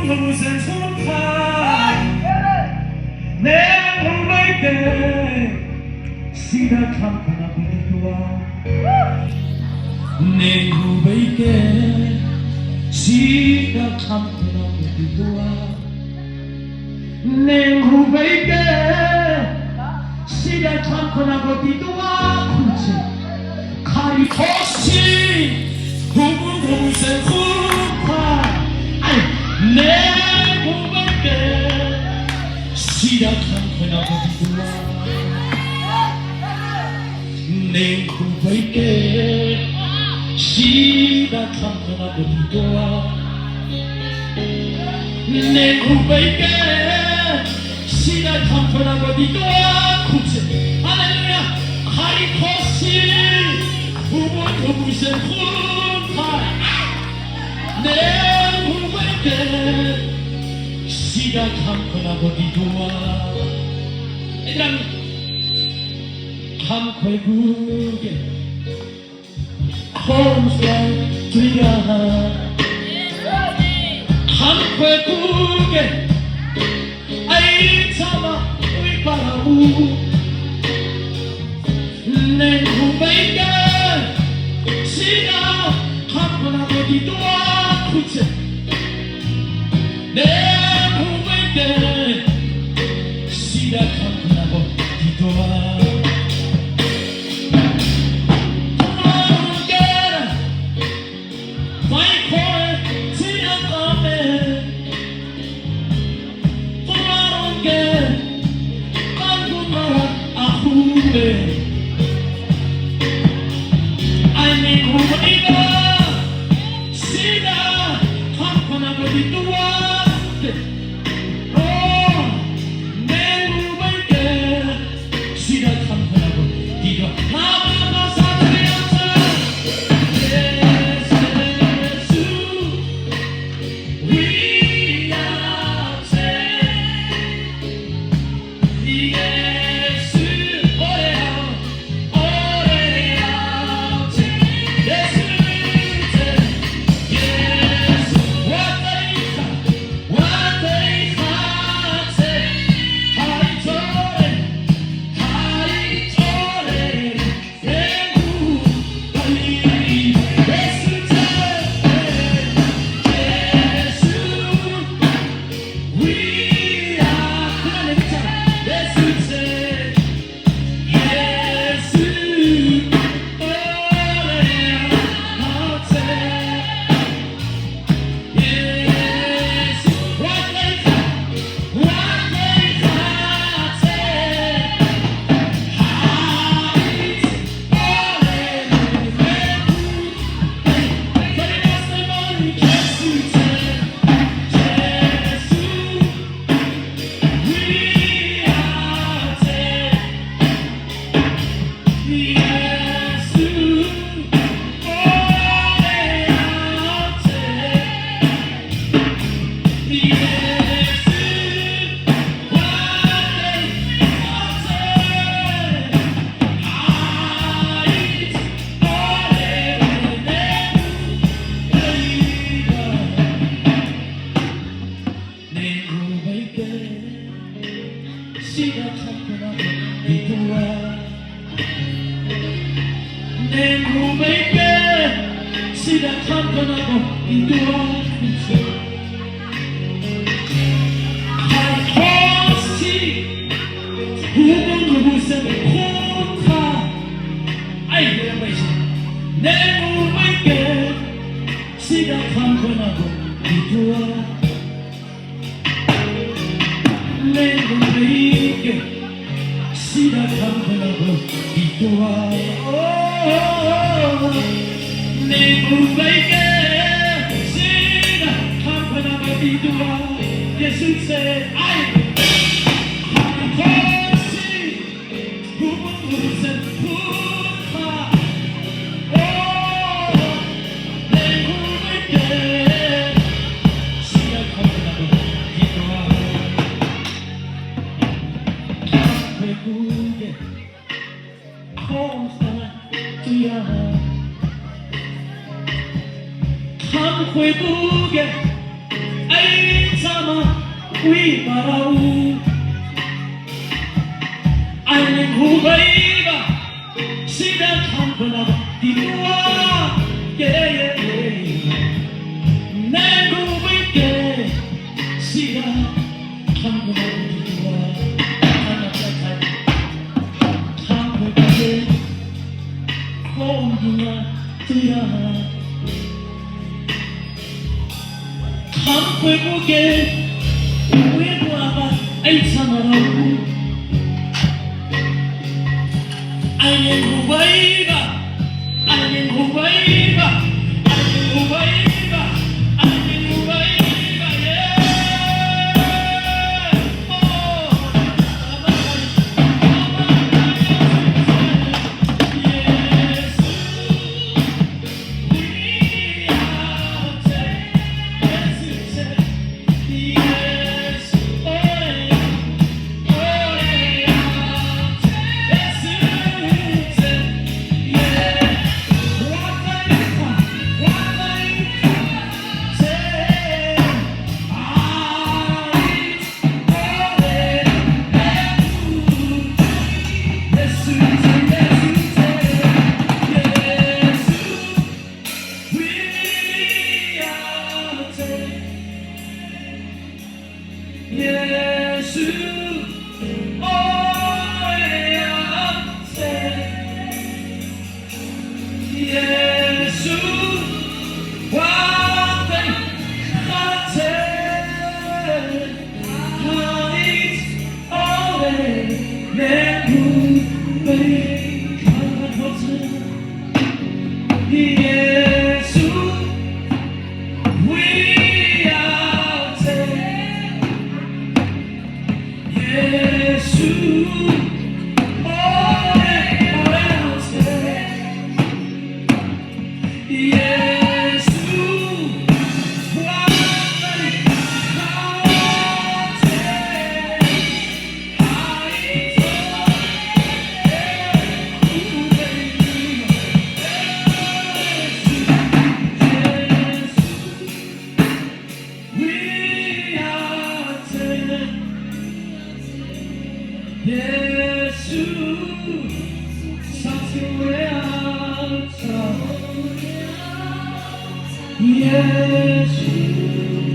무슨 좋다 내 후배께 sida 참고나 보기도와 내 후배께 sida 참고나 보기도와 내 후배께 sida 참고나 보기도와 굳이 가리토시 부분 무슨 후파 내 후배께 sida 참고나 보기도와 내 후배께 sida 참고나 보기도와 내 후배께 sida 참고나 보기도와 굳이 할렐루야 가리토시 부분 무슨 후파 내 후배께 sida 참고나 보기도와 얘들아 한국에 홈스테이 들려 한국에 아이 참아 위바라우 내 후배가 sida 참고나 보기도와 굳이 내 후배가 sida 참고나 보기도와 아니 후배가 sida 참고나 보기도와 내 후배께 sida 참고나 보기도와 나만 사랑해서 예수 위하세 sida 참고나 보기도와 내 후배께 sida 참고나 보기도와 가리토시 부분 무슨 후파 아이 내 후배께 sida 참고나 보기도와 내 후배께 sida 참고나 보기도와 내 후배께 sida 참고나 보기도와 예수 세 아이 가리토시 부분 무슨 후파 내 후배께 sida 참고나 보기도와 외국에 홈스테이 참 회복에 아이 sama wibarau Einen Hubeib sida kampana di tua yeah Nen Hubeib sida kampana di tua anak saya kampana Kongnya tia Kampe buke Uwe buaba ay samarau Einen Hubeib Einen Hubeib Einen Hubeib Einen Hubeib yeah Yes,